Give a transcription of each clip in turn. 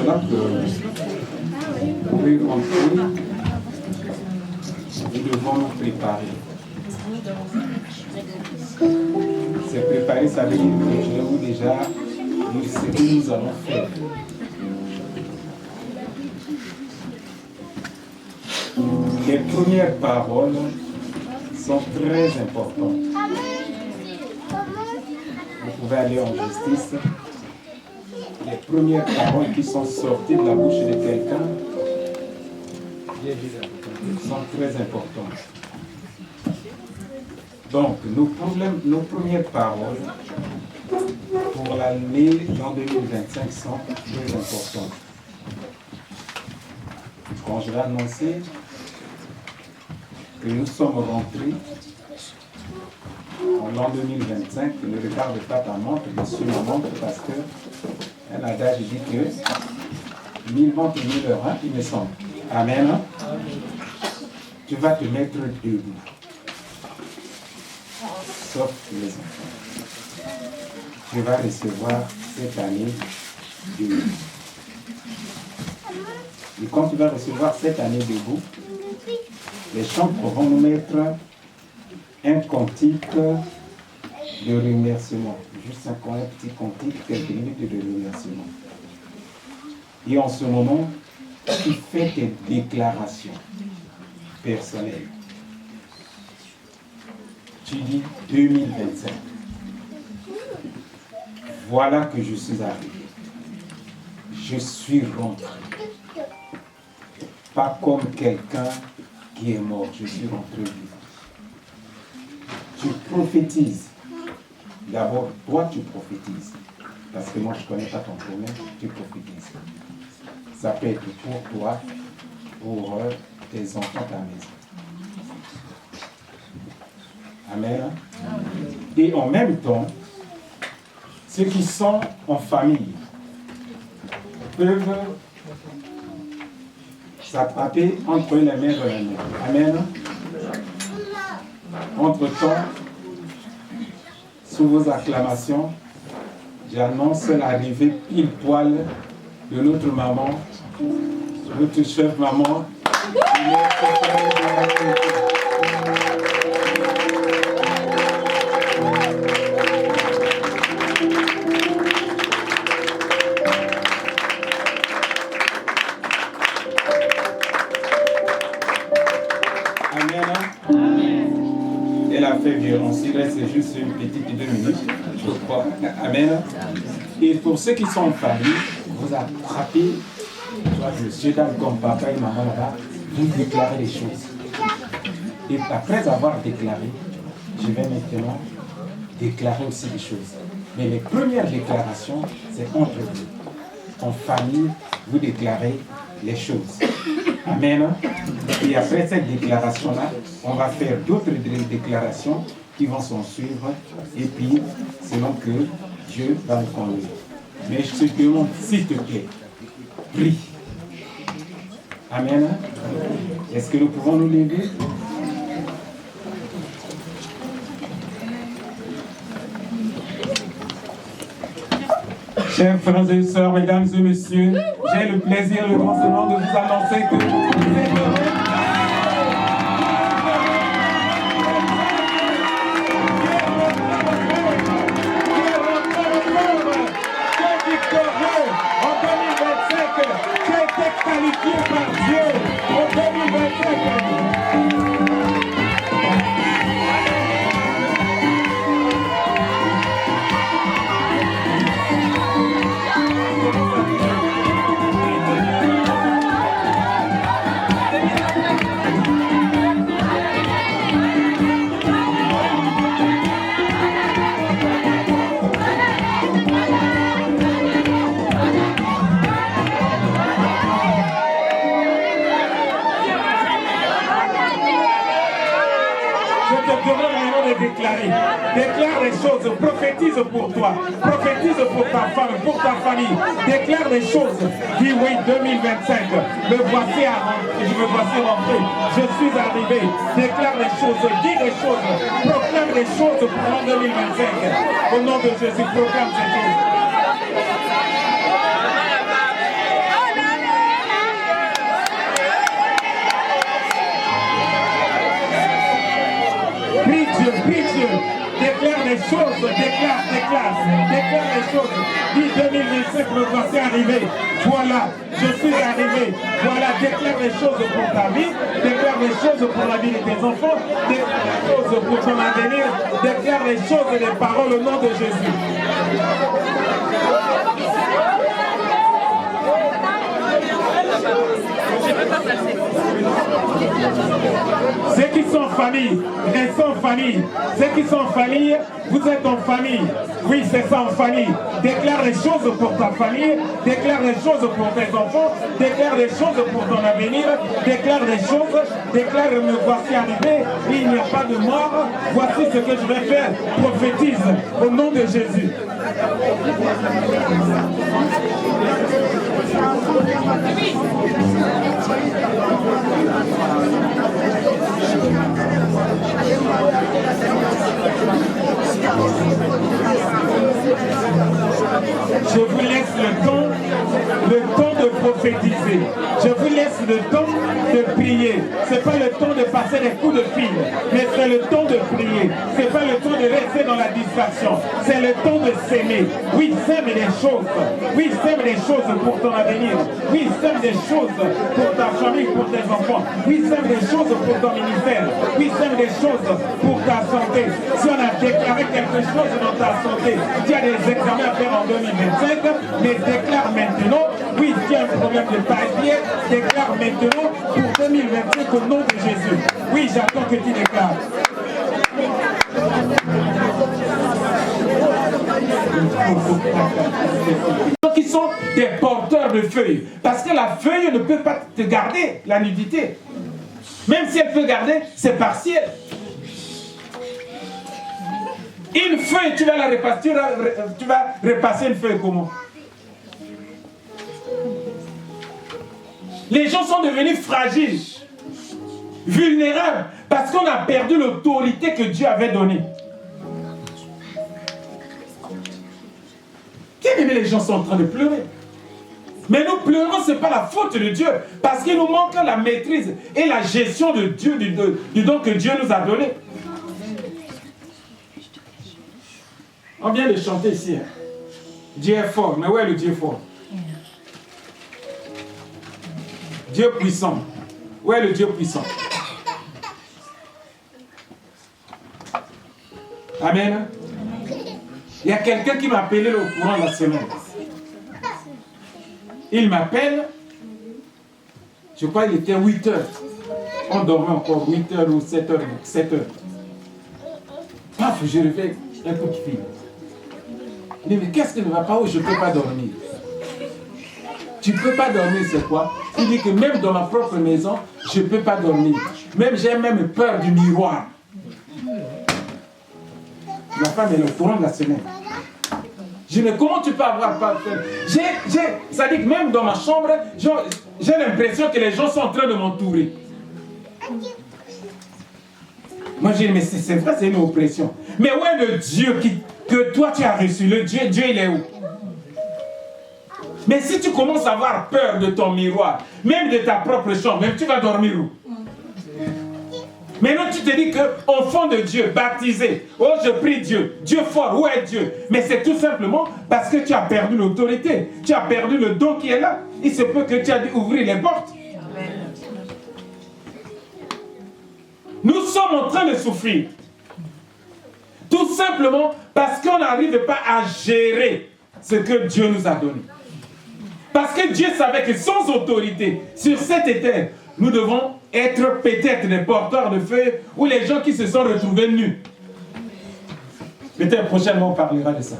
Donc, vous pouvez rentrer. Nous devons nous préparer. Se préparer, ça veut dire que je vous déjà dire ce que nous allons faire. Les premières paroles sont très importantes. Vous pouvez aller en justice. Les premières paroles qui sont sorties de la bouche de quelqu'un sont très importantes. Donc, nos premières paroles pour l'année en 2025 sont très importantes. Quand je vais annoncer que nous sommes rentrés en l'an 2025, ne regarde pas ta montre, mais sur ma montre, parce que un adage dit que 1000 montres, 1000 euros, il me semble. Amen. Tu vas te mettre debout. Sauf les enfants. Tu vas recevoir cette année debout. Et quand tu vas recevoir cette année debout, les chantres vont nous mettre un cantique de remerciement. Juste un petit cantique, quelques minutes de remerciement. Et en ce moment, tu fais tes déclarations personnelles. Tu dis 2025. Voilà que je suis arrivé. Je suis rentré. Pas comme quelqu'un qui est mort. Je suis rentré vivant. Tu prophétises. D'abord, toi, tu prophétises. Parce que moi, je ne connais pas ton problème. Tu prophétises. Ça peut être pour toi, pour tes enfants, ta maison. Amen. Et en même temps, ceux qui sont en famille peuvent s'attraper entre les mains de la main. Amen. Entre-temps, sous vos acclamations, j'annonce l'arrivée pile poil de notre maman, notre chef maman. Elle a fait violence, il reste juste une petite 2 minutes, je crois. Amen. Et pour ceux qui sont en famille, vous attrapez, toi, monsieur, dame, comme papa et maman là-bas, vous déclarez les choses. Et après avoir déclaré, je vais maintenant déclarer aussi des choses. Mais les premières déclarations, c'est entre vous. En famille, vous déclarez les choses. Amen. Et après cette déclaration-là, on va faire d'autres déclarations qui vont s'en suivre. Et puis, selon que Dieu va nous conduire. Mais je te demande, s'il te plaît, prie. Amen. Est-ce que nous pouvons nous lever? Chers frères et sœurs, mesdames et messieurs, j'ai le plaisir et le grand sentiment de vous annoncer que vous êtes heureux. Qualifié par Dieu en 2025. Déclare les choses, prophétise pour toi, prophétise pour ta femme, pour ta famille. Déclare les choses. Dis oui, 2025, me voici je me voici rentré, je suis arrivé. Déclare les choses, dis les choses, proclame les choses pour l'an 2025. Au nom de Jésus, proclame ces choses. choses. Dis 2025, me voici arrivé. Voilà, je suis arrivé. Voilà, déclare les choses pour ta vie, déclare les choses pour la vie de tes enfants, déclare les choses pour ton avenir, déclare les choses et les paroles au nom de Jésus. Ceux qui sont en famille, restez en famille. Ceux qui sont en famille, vous êtes en famille. Oui, c'est ça, en famille. Déclare les choses pour ta famille, déclare les choses pour tes enfants, déclare les choses pour ton avenir, déclare les choses, déclare me voici arrivé, il n'y a pas de mort, voici ce que je vais faire. Prophétise au nom de Jésus. Je vous laisse le temps de prophétiser. Je vous laisse le temps de prier. Ce n'est pas le temps de passer des coups de fil, mais c'est le temps de prier. Ce n'est pas le temps de rester dans la distraction. C'est le temps de s'aimer. Oui, sème des choses. Oui, sème des choses pour ton avenir. Oui, sème des choses pour ta famille, pour tes enfants. Oui, sème des choses pour ton ministère. Oui, sème des choses pour ta santé. Si on a déclaré quelque chose dans ta santé, tu as des examens à faire en 2025, mais déclare maintenant. Oui, si tu as un problème de papier, déclare maintenant pour 2025 au nom de Jésus. Oui, j'attends que tu déclares. Qui sont des porteurs de feuilles. Parce que la feuille ne peut pas te garder la nudité. Même si elle peut garder, c'est partiel. Une feuille, tu vas la repasser, tu vas repasser une feuille comment? Les gens sont devenus fragiles, vulnérables, parce qu'on a perdu l'autorité que Dieu avait donnée. Les gens sont en train de pleurer. Mais nous pleurons, ce n'est pas la faute de Dieu, parce qu'il nous manque la maîtrise et la gestion de Dieu, du don que Dieu nous a donné. On vient de chanter ici. Hein. Dieu est fort, mais où est le Dieu fort? Dieu puissant. Où est le Dieu puissant? Amen. Il y a quelqu'un qui m'a appelé au courant de la semaine. Il m'appelle, je crois qu'il était 8 heures. On dormait encore 8 heures ou 7 heures. 7 heures. Paf, je réveille un coup de fil. Il dit, mais qu'est-ce qui ne va pas où je ne peux pas dormir? Tu ne peux pas dormir, c'est quoi? Il dit que même dans ma propre maison, je ne peux pas dormir. J'ai même peur du miroir. Ma femme est au courant de la semaine. Je dis, mais comment tu peux avoir peur? Ça dit que même dans ma chambre, j'ai l'impression que les gens sont en train de m'entourer. Moi, je dis, mais c'est vrai, c'est une oppression. Mais où est le Dieu que toi tu as reçu? Le Dieu, il est où? Mais si tu commences à avoir peur de ton miroir, même de ta propre chambre, même tu vas dormir où? Maintenant tu te dis que enfant de Dieu, baptisé, oh je prie Dieu, Dieu fort, où est Dieu? Mais c'est tout simplement parce que tu as perdu l'autorité, tu as perdu le don qui est là. Il se peut que tu as dû ouvrir les portes. Nous sommes en train de souffrir. Tout simplement parce qu'on n'arrive pas à gérer ce que Dieu nous a donné. Parce que Dieu savait que sans autorité sur cette terre, nous devons être peut-être des porteurs de feuilles ou les gens qui se sont retrouvés nus. Peut-être prochainement on parlera de ça.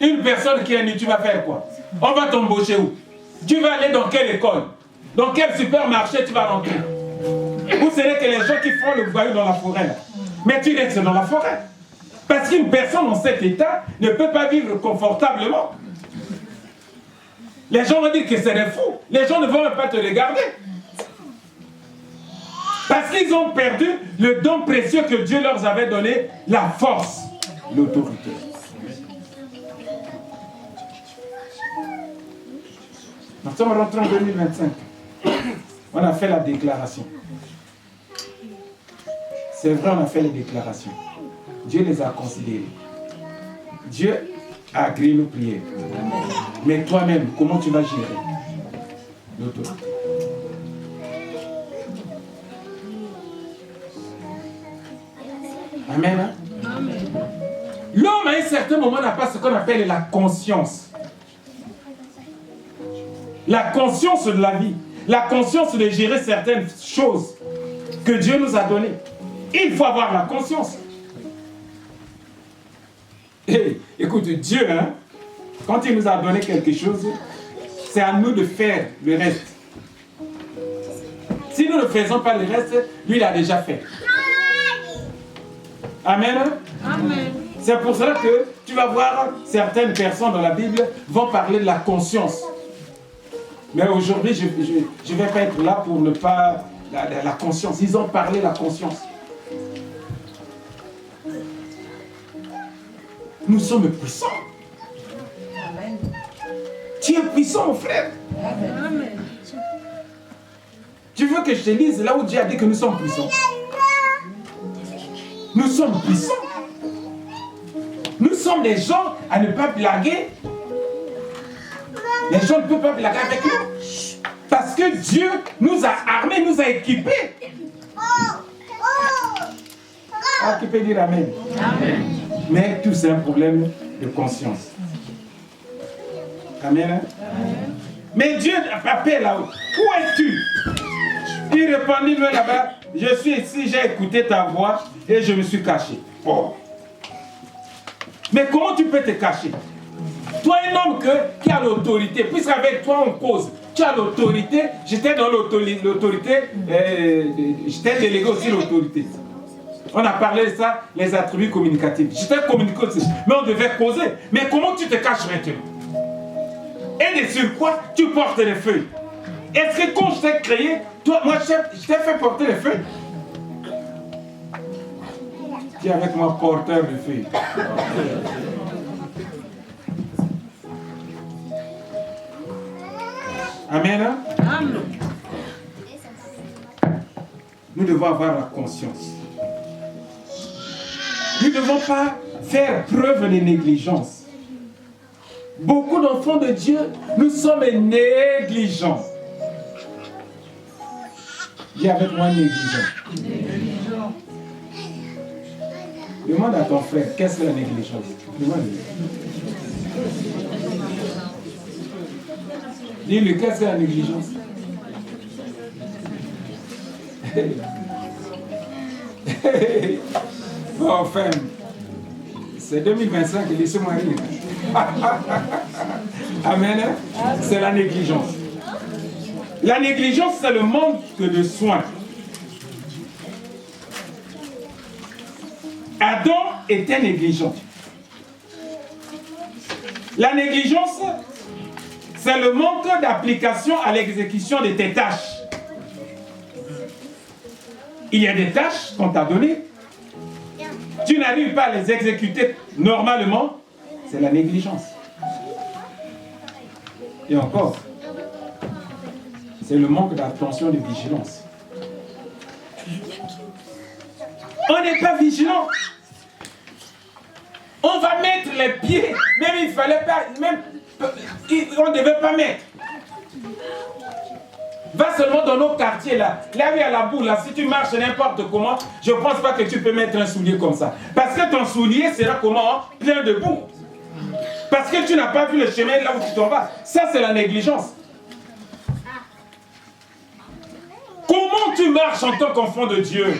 Une personne qui est nue, tu vas faire quoi? On va t'embaucher où? Tu vas aller dans quelle école? Dans quel supermarché tu vas rentrer? Vous savez que les gens qui font le voyou dans la forêt, là, mais tu restes dans la forêt. Parce qu'une personne dans cet état ne peut pas vivre confortablement. Les gens vont dire que c'est des fous. Les gens ne vont même pas te regarder. Parce qu'ils ont perdu le don précieux que Dieu leur avait donné, la force, l'autorité. Nous sommes rentrés en 2025. On a fait la déclaration. C'est vrai, on a fait les déclarations. Dieu les a considérées. Dieu a agréé nos prières. Mais toi-même, comment tu vas gérer l'autorité? Amen. Hein? Amen. L'homme, à un certain moment, n'a pas ce qu'on appelle la conscience. La conscience de la vie. La conscience de gérer certaines choses que Dieu nous a données. Il faut avoir la conscience. Et, écoute, Dieu, hein, quand il nous a donné quelque chose, c'est à nous de faire le reste. Si nous ne faisons pas le reste, lui, il a déjà fait. Amen. Amen. C'est pour cela que tu vas voir certaines personnes dans la Bible vont parler de la conscience. Mais aujourd'hui, je ne vais pas être là pour ne pas... La conscience. Ils ont parlé de la conscience. Nous sommes puissants. Amen. Tu es puissant, mon frère. Amen. Tu veux que je te dise là où Dieu a dit que nous sommes puissants? Nous sommes puissants. Nous sommes des gens à ne pas blaguer. Les gens ne peuvent pas blaguer avec nous. Parce que Dieu nous a armés, nous a équipés. Ah, qui peut dire Amen? Amen. Mais tout c'est un problème de conscience. Amen. Amen. Mais Dieu appelle là-haut. Où es-tu? Il répondit lui là-bas. Je suis ici, j'ai écouté ta voix et je me suis caché. Oh. Mais comment tu peux te cacher? Toi, un homme qui a l'autorité, puisqu'avec toi on cause, tu as l'autorité, j'étais dans l'autorité, j'étais délégué aussi l'autorité. On a parlé de ça, les attributs communicatifs. J'étais communicatif, mais on devait causer. Mais comment tu te caches maintenant? Et de sur quoi tu portes les feuilles? Est-ce que quand je t'ai créé, toi, moi je t'ai fait porter les feuilles? Qui est avec moi porteur de feuilles? Amen. Amen. Nous devons avoir la conscience. Nous ne devons pas faire preuve de négligence. Beaucoup d'enfants de Dieu, nous sommes négligents. Dis avec moi négligent. Demande à ton frère, qu'est-ce que la négligence? Demande-lui. Dis-lui, qu'est-ce que la négligence? Oh, femme, c'est 2025, laissez-moi rire. Amen. C'est la négligence. La négligence, c'est le manque de soins. Adam était négligent. La négligence, c'est le manque d'application à l'exécution de tes tâches. Il y a des tâches qu'on t'a données. Tu n'arrives pas à les exécuter normalement, c'est la négligence. Et encore, c'est le manque d'attention et de vigilance. On n'est pas vigilant. On va mettre les pieds, même il ne fallait pas, même on ne devait pas mettre. Va seulement dans nos quartiers là, là où il y a la boue là, si tu marches n'importe comment, je ne pense pas que tu peux mettre un soulier comme ça. Parce que ton soulier sera comment? Plein de boue. Parce que tu n'as pas vu le chemin là où tu t'en vas. Ça c'est la négligence. Comment tu marches en tant qu'enfant de Dieu?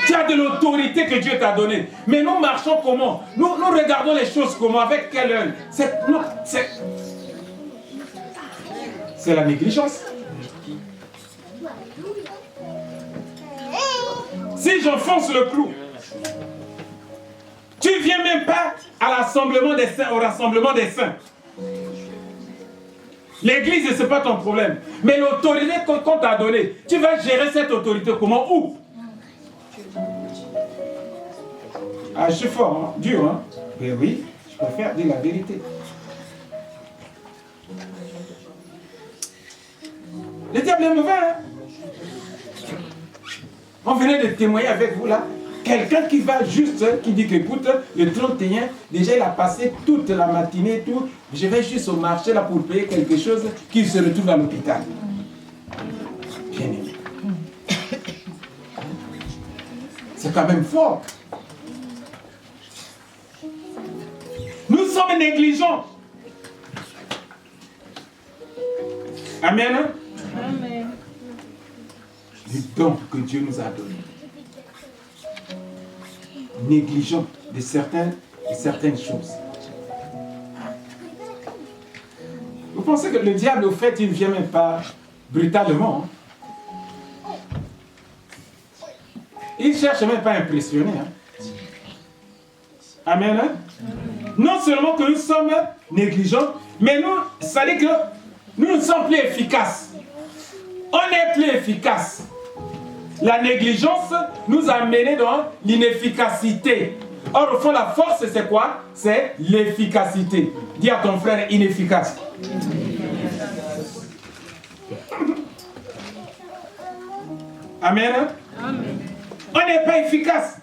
Tu as de l'autorité que Dieu t'a donnée. Mais nous marchons comment? Nous regardons les choses comment? Avec quel œil? C'est la négligence. Si j'enfonce le clou, tu ne viens même pas à l'assemblement des saints, au rassemblement des saints. L'église, ce n'est pas ton problème. Mais l'autorité qu'on t'a donnée, tu vas gérer cette autorité comment? Où? Ah, je suis fort, hein? Dur, hein? Mais oui, je préfère dire la vérité. Le diable est mauvais, hein? On venait de témoigner avec vous là. quelqu'un qui va juste, qui dit qu'écoute, le 31, déjà il a passé toute la matinée et tout, je vais juste au marché là pour payer quelque chose, qu'il se retrouve à l'hôpital. Bien aimé. C'est quand même fort. Nous sommes négligents. Amen. Amen. Le don que Dieu nous a donné. Négligents de certaines choses. Vous pensez que le diable, au fait, il ne vient même pas brutalement. Hein? Il ne cherche même pas à impressionner. Hein? Amen. Hein? Non seulement que nous sommes négligents, mais nous, ça dit que nous ne sommes plus efficaces. On n'est plus efficace. La négligence nous a menés dans l'inefficacité. Or, au fond, la force, c'est quoi? C'est l'efficacité. Dis à ton frère inefficace. Amen. Amen. On n'est pas efficace.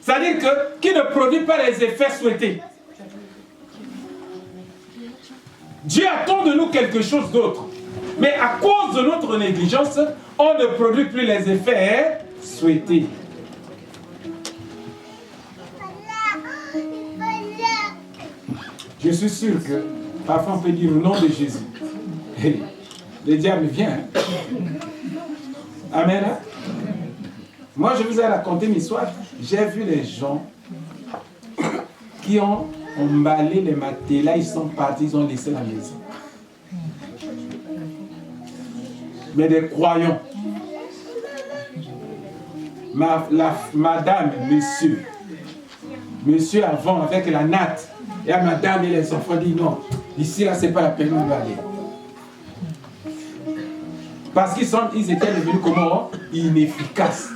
C'est-à-dire que qui ne produit pas les effets souhaités. Dieu attend de nous quelque chose d'autre. Mais à cause de notre négligence, on ne produit plus les effets souhaités. Je suis sûr que parfois on peut dire au nom de Jésus. Le diable vient. Amen. Moi, je vous ai raconté une histoire. J'ai vu les gens qui ont emballé les matelas, ils sont partis, ils ont laissé la maison. Mais des croyants. Madame, monsieur avant avec la natte. Et à madame et les enfants disent non, ici là, c'est pas la peine de aller. Parce qu'ils étaient devenus comment? Inefficaces.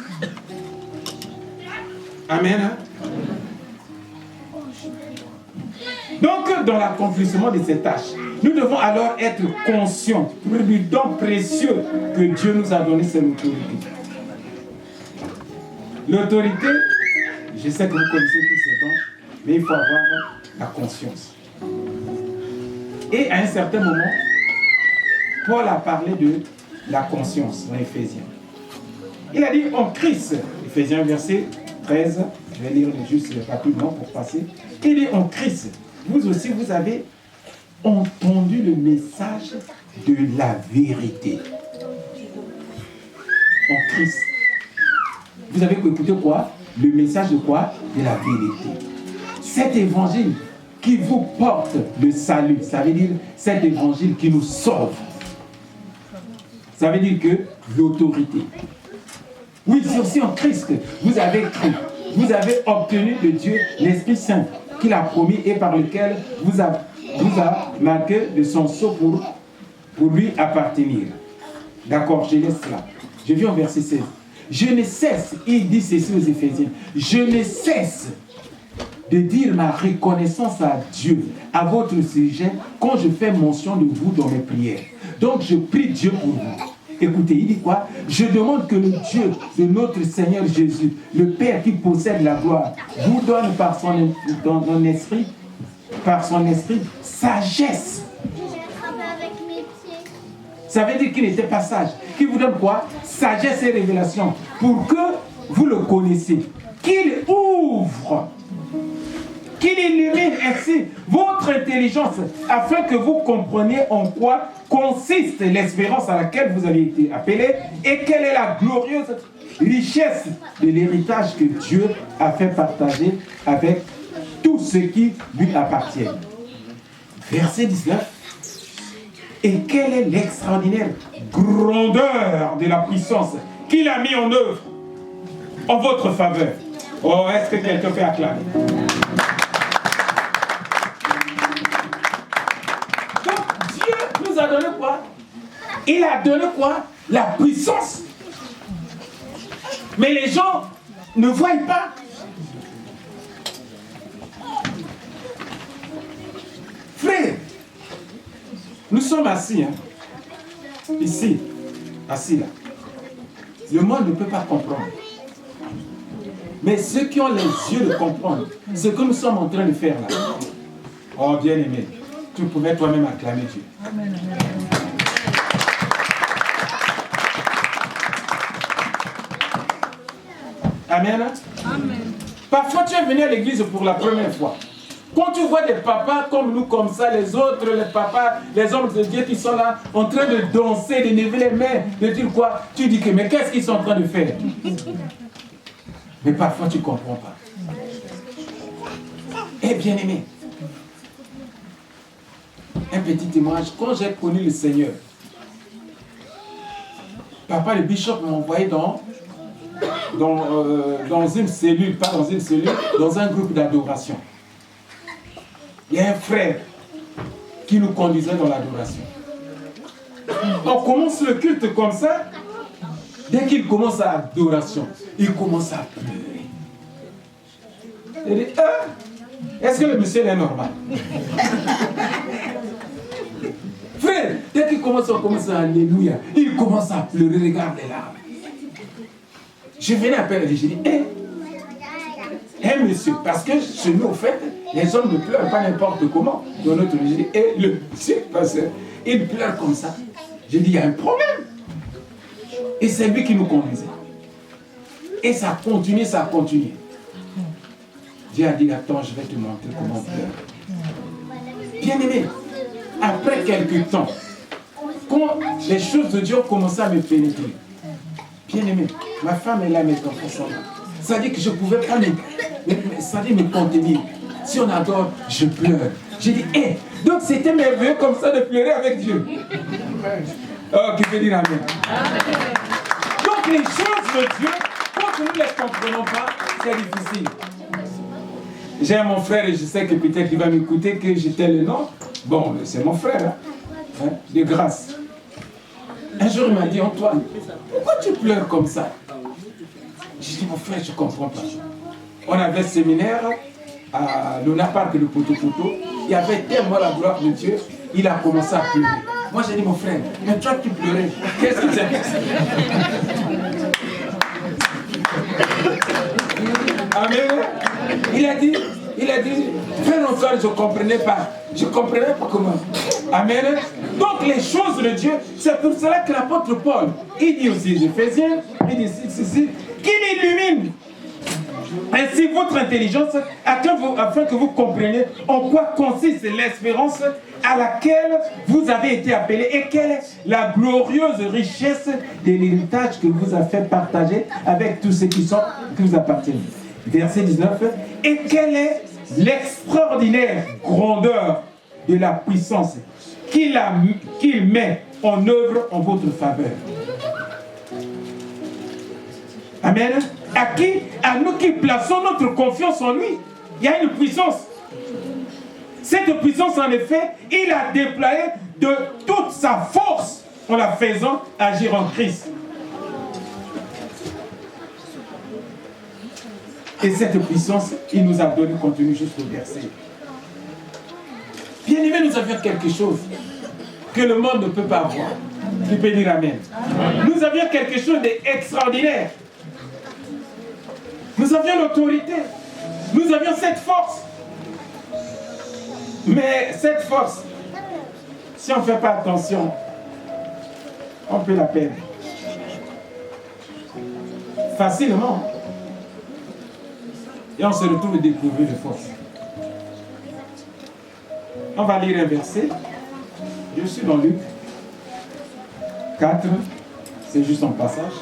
Amen. Hein? Donc, dans l'accomplissement de ces tâches, nous devons alors être conscients du don précieux que Dieu nous a donné, c'est l'autorité. L'autorité, je sais que vous connaissez tous ces dons, mais il faut avoir la conscience. Et à un certain moment, Paul a parlé de la conscience dans Éphésiens. Il a dit en Christ, Éphésiens verset 13, je vais lire juste rapidement pour passer. Il dit en Christ, vous aussi vous avez entendu le message de la vérité. En Christ. Vous avez écouté quoi? Le message de quoi? De la vérité. Cet évangile qui vous porte le salut, ça veut dire cet évangile qui nous sauve. Ça veut dire que l'autorité. Oui, c'est aussi en Christ que vous avez cru. Vous avez obtenu de Dieu l'Esprit Saint qu'il a promis et par lequel vous a marqué de son sceau pour lui appartenir. D'accord, je laisse là. Je viens au verset 16. Je ne cesse, il dit ceci aux Éphésiens, je ne cesse de dire ma reconnaissance à Dieu, à votre sujet, quand je fais mention de vous dans mes prières. Donc je prie Dieu pour vous. Écoutez, il dit quoi? Je demande que le Dieu de notre Seigneur Jésus, le Père qui possède la gloire, vous donne par son esprit, sagesse. Ça veut dire qu'il était pas sage. Qui vous donne quoi? Sagesse et révélation. Pour que vous le connaissiez. Qu'il ouvre, qu'il illumine ainsi votre intelligence afin que vous compreniez en quoi consiste l'espérance à laquelle vous avez été appelés et quelle est la glorieuse richesse de l'héritage que Dieu a fait partager avec tous ceux qui lui appartiennent. Verset 19. Et quelle est l'extraordinaire grandeur de la puissance qu'il a mis en œuvre en votre faveur. Oh, est-ce que quelqu'un peut acclamer? Donc, Dieu nous a donné quoi? Il a donné quoi? La puissance. Mais les gens ne voient pas. Frère, nous sommes assis, hein? Ici, assis là. Le monde ne peut pas comprendre. Mais ceux qui ont les yeux de comprendre ce que nous sommes en train de faire là, oh bien-aimé, tu pouvais toi-même acclamer Dieu. Amen. Amen. Amen. Parfois tu es venu à l'église pour la première fois. Quand tu vois des papas comme nous, comme ça, les autres, les papas, les hommes de Dieu qui sont là, en train de danser, de lever les mains, de dire quoi, tu dis que, mais qu'est-ce qu'ils sont en train de faire? Mais parfois tu ne comprends pas. Eh bien aimé, un petit témoignage, quand j'ai connu le Seigneur, papa le bishop m'a envoyé dans une cellule, pas dans une cellule, dans un groupe d'adoration. Il y a un frère qui nous conduisait dans l'adoration. On commence le culte comme ça. Dès qu'il commence l'adoration, il commence à pleurer. Il dit, est-ce que le monsieur est normal? Frère, dès qu'il commence, on commence à alléluia. Il commence à pleurer, regarde les larmes. Je venais à peine et je dis, monsieur, parce que chez nous, au fait, les hommes ne pleurent pas n'importe comment. Dans notre religion, le monsieur, pasteur, il pleure comme ça. J'ai dit, il y a un problème. Et c'est lui qui nous conduisait. Et ça continue, ça continue. Dieu a dit, attends, je vais te montrer comment pleurer. Bien aimé, après quelques temps, quand les choses de Dieu ont commencé à me pénétrer, bien aimé, ma femme est là, mes enfants sont là. Ça dit que je ne pouvais pas me contenir. Si on adore, je pleure. J'ai dit, donc c'était merveilleux comme ça de pleurer avec Dieu. Oh, qui peut dire amen. Donc les choses de Dieu, quand nous ne les comprenons pas, c'est difficile. J'ai mon frère et je sais que peut-être il va m'écouter que j'étais le nom. Bon, c'est mon frère, hein, de grâce. Un jour il m'a dit, Antoine, pourquoi tu pleures comme ça? J'ai dit, mon frère, je ne comprends pas. On avait un séminaire à Luna Park de Poto-Poto. Il y avait tellement la gloire de Dieu, il a commencé à pleurer. Moi, j'ai dit, mon frère, mais toi, tu pleurais. Qu'est-ce que c'est? Amen. Il a dit, frère Antoine, je ne comprenais pas. Je ne comprenais pas comment. Amen. Donc, les choses de Dieu, c'est pour cela que l'apôtre Paul, il dit aussi, Éphésiens, il dit ceci, qu'il illumine ainsi votre intelligence afin que vous compreniez en quoi consiste l'espérance à laquelle vous avez été appelés et quelle est la glorieuse richesse de l'héritage que vous a fait partager avec tous ceux qui vous appartiennent. Verset 19. Et quelle est l'extraordinaire grandeur de la puissance qu'il met en œuvre en votre faveur. Amen. À nous qui plaçons notre confiance en lui, il y a une puissance. Cette puissance, en effet, il a déployé de toute sa force en la faisant agir en Christ. Et cette puissance, il nous a donné contenu jusqu'au verset. Bien aimé, nous avions quelque chose que le monde ne peut pas avoir. Tu peux dire amen. Nous avions quelque chose d'extraordinaire. Nous avions l'autorité. Nous avions cette force. Mais cette force, si on ne fait pas attention, on peut la perdre. Facilement. Et on se retrouve dépourvu de force. On va lire un verset. Je suis dans Luc 4. C'est juste un passage.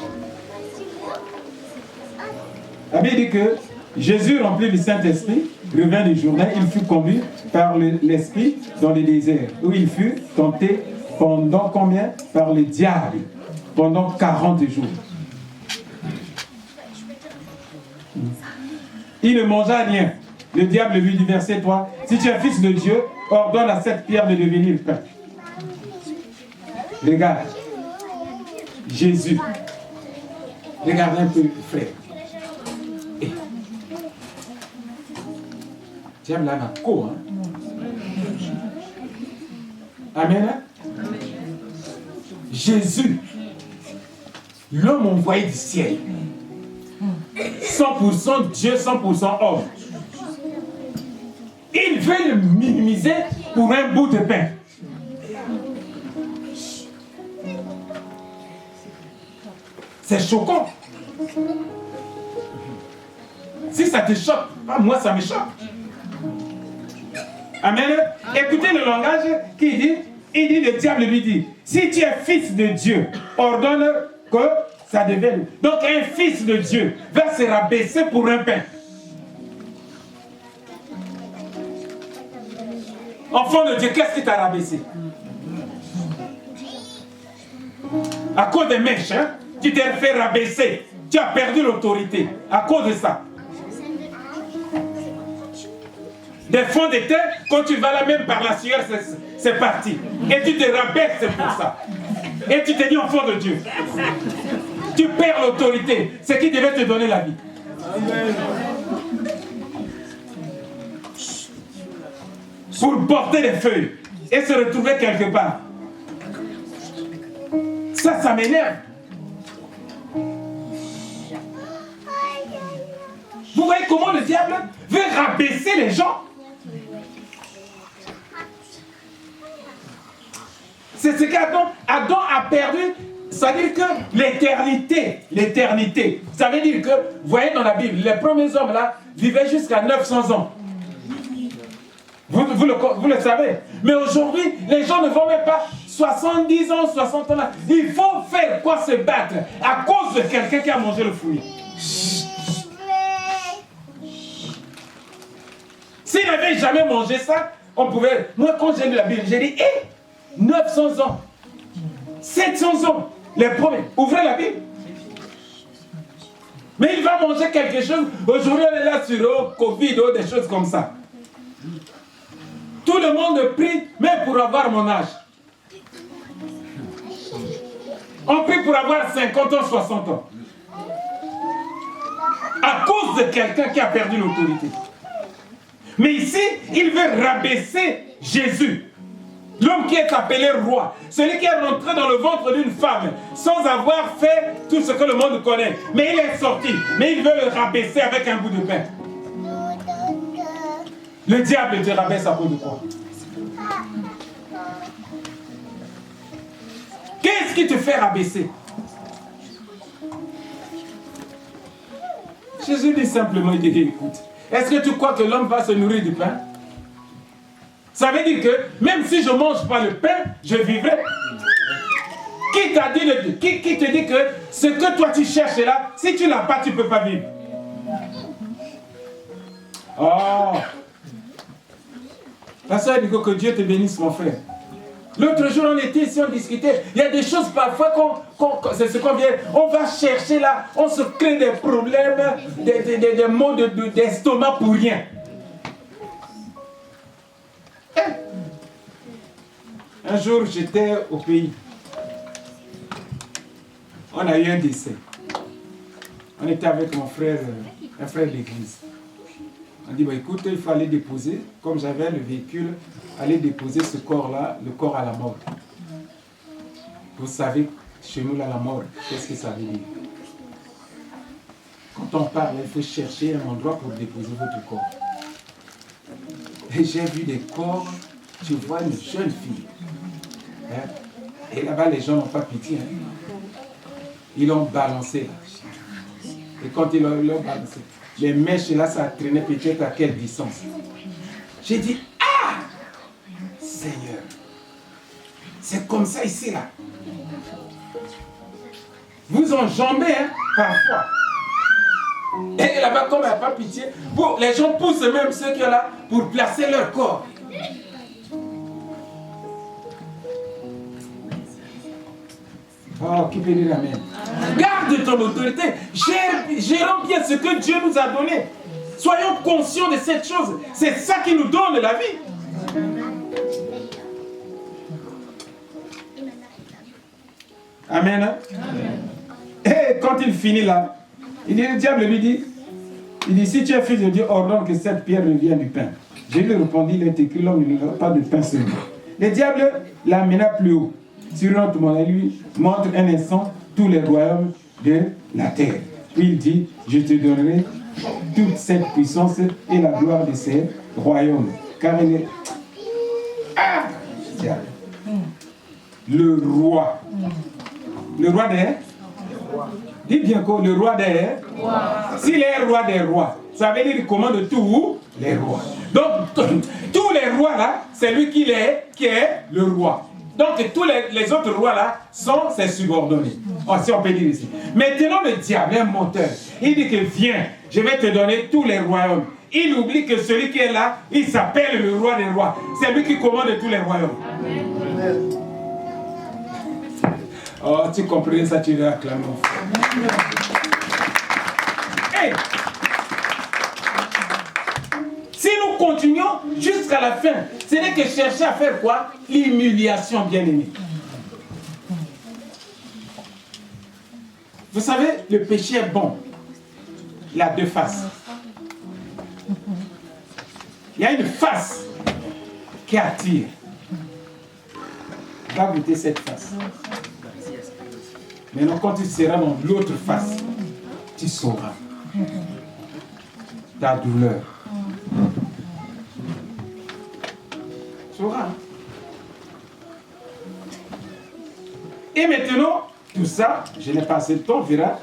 La Bible dit que Jésus, rempli du Saint-Esprit, revint du Jourdain, il fut conduit par l'Esprit dans le désert, où il fut tenté pendant combien? Par le diable, pendant 40 jours. Il ne mangea rien. Le diable lui dit, verset 3, si tu es fils de Dieu, ordonne à cette pierre de devenir pain. Regarde, Jésus, regardez un peu, frère. Et, diable a un co, hein? Amen. Jésus, l'homme envoyé du ciel, 100% Dieu, 100% homme. Il veut le minimiser pour un bout de pain. C'est choquant. Si ça te choque, moi ça me choque. Amen. Écoutez le langage qui dit, il dit, le diable lui dit, si tu es fils de Dieu, ordonne que ça devienne. Donc un fils de Dieu va se rabaisser pour un pain. Enfant de Dieu, qu'est-ce qui t'a rabaissé? À cause des mèches, hein? Tu t'es fait rabaisser. Tu as perdu l'autorité à cause de ça. Des fonds de terre, quand tu vas là même par la sueur, c'est parti. Et tu te rabaisses pour ça. Et tu te dis enfant de Dieu. Tu perds l'autorité. C'est qui devait te donner la vie. Pour porter les feuilles et se retrouver quelque part. Ça m'énerve. Vous voyez comment le diable veut rabaisser les gens? C'est ce qu'Adam a perdu. Ça veut dire que l'éternité, ça veut dire que, vous voyez dans la Bible, les premiers hommes là vivaient jusqu'à 900 ans. Vous le savez. Mais aujourd'hui, les gens ne vont même pas 70 ans, 60 ans là. Il faut faire quoi se battre à cause de quelqu'un qui a mangé le fruit. S'il n'avait jamais mangé ça, on pouvait... Moi, quand j'ai lu la Bible, j'ai dit, 900 ans, 700 ans, les premiers. Ouvrez la Bible. Mais il va manger quelque chose. Aujourd'hui, on est là sur Covid, des choses comme ça. Tout le monde prie, même pour avoir mon âge. On prie pour avoir 50 ans, 60 ans. À cause de quelqu'un qui a perdu l'autorité. Mais ici, il veut rabaisser Jésus. L'homme qui est appelé roi. Celui qui est rentré dans le ventre d'une femme sans avoir fait tout ce que le monde connaît. Mais il est sorti. Mais il veut le rabaisser avec un bout de pain. Le diable te rabaisse à cause de quoi? Qu'est-ce qui te fait rabaisser? Jésus dit simplement, il dit, écoute, est-ce que tu crois que l'homme va se nourrir du pain? Ça veut dire que même si je ne mange pas le pain, je vivrai. Qui t'a dit, qui te dit que ce que toi tu cherches là, si tu ne l'as pas, tu ne peux pas vivre? Oh! Pasteur Nico, que Dieu te bénisse, mon frère. L'autre jour, on était ici, on discutait. Il y a des choses parfois, c'est ce qu'on vient. On va chercher là, on se crée des problèmes, des maux d'estomac pour rien. Un jour, j'étais au pays. On a eu un décès. On était avec mon frère, un frère d'église. On dit, bah, écoute, il faut aller déposer, comme j'avais le véhicule, aller déposer ce corps-là, le corps à la mort. Vous savez, chez nous, là, la mort, qu'est-ce que ça veut dire? Quand on parle, il faut chercher un endroit pour déposer votre corps. Et j'ai vu des corps, tu vois une jeune fille. Hein? Et là-bas, les gens n'ont pas pitié. Hein? Ils l'ont balancé. Et quand ils l'ont balancé, les mèches là, ça traînait peut-être à quelle distance? J'ai dit, ah! Seigneur, c'est comme ça ici là. Vous enjambez, hein, parfois. Et là-bas, comme il n'y a pas pitié, les gens poussent même ceux qui sont là pour placer leur corps. Oh, qui peut dire amen? Garde ton autorité. Gérons bien ce que Dieu nous a donné. Soyons conscients de cette chose. C'est ça qui nous donne la vie. Amen. Hein? Amen. Et quand il finit là, le diable lui dit, si tu es fils de Dieu, ordonne que cette pierre devienne du pain. Je lui répondis, il est écrit, l'homme ne n'aura pas de pain seulement. Le diable l'amena plus haut. Sur notre monde, lui montre un instant tous les royaumes de la terre. Puis il dit, je te donnerai toute cette puissance et la gloire de ces royaumes. Car il est... Ah! Le roi. Le roi des... Dis bien quoi, le roi des... S'il est roi des rois, ça veut dire qu'il commande tous les rois. Donc, tous les rois là, c'est lui qui est le roi. Donc, tous les autres rois là sont ses subordonnés. Oh, si on peut dire ici. Maintenant, le diable est un menteur. Il dit que viens, je vais te donner tous les royaumes. Il oublie que celui qui est là, il s'appelle le roi des rois. C'est lui qui commande tous les royaumes. Amen. Oh, tu comprenais ça, tu l'as acclamé. Hey! Si nous continuons jusqu'à la fin, ce n'est que chercher à faire quoi? L'humiliation, bien-aimé. Vous savez, le péché est bon. Il a deux faces. Il y a une face qui attire. Va goûter cette face. Maintenant, quand tu seras dans l'autre face, tu sauras ta douleur. Tu sauras. Et maintenant, tout ça, je n'ai pas assez de temps, on verra.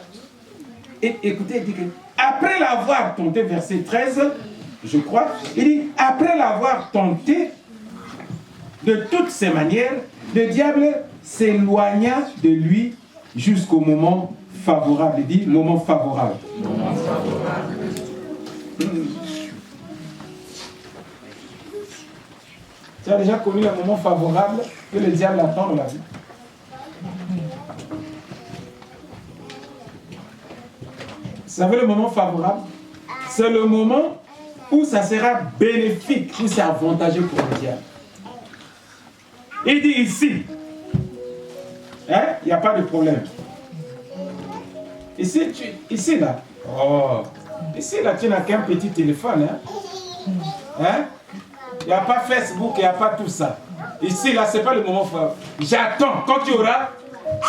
Et écoutez, il dit que après l'avoir tenté, verset 13, je crois, il dit, après l'avoir tenté de toutes ces manières, le diable s'éloigna de lui jusqu'au moment favorable. Il dit, moment favorable. Moment favorable. Tu as déjà connu un moment favorable que le diable attend dans la vie? Vous savez le moment favorable? C'est le moment où ça sera bénéfique, où c'est avantageux pour le diable. Il dit ici, hein, il n'y a pas de problème. Ici là, oh, ici là, tu n'as qu'un petit téléphone. Hein? Il n'y a pas Facebook, il n'y a pas tout ça. Ici là, ce n'est pas le moment favorable. J'attends, quand tu auras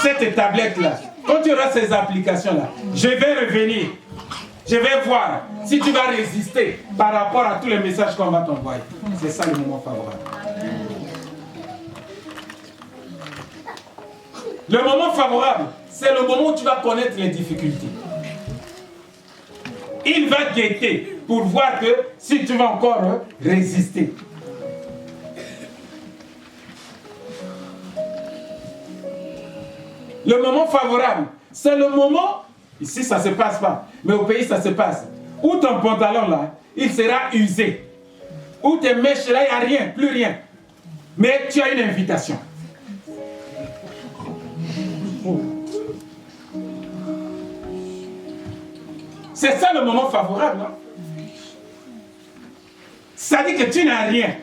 cette tablette là, quand tu auras ces applications là, je vais revenir. Je vais voir si tu vas résister par rapport à tous les messages qu'on va t'envoyer. C'est ça le moment favorable. Le moment favorable, c'est le moment où tu vas connaître les difficultés. Il va guetter pour voir que si tu vas encore résister. Le moment favorable, c'est le moment, ici ça ne se passe pas, mais au pays ça se passe, où ton pantalon là, il sera usé, où tes mèches là, il n'y a rien, plus rien. Mais tu as une invitation. C'est ça le moment favorable, non? Ça dit que tu n'as rien.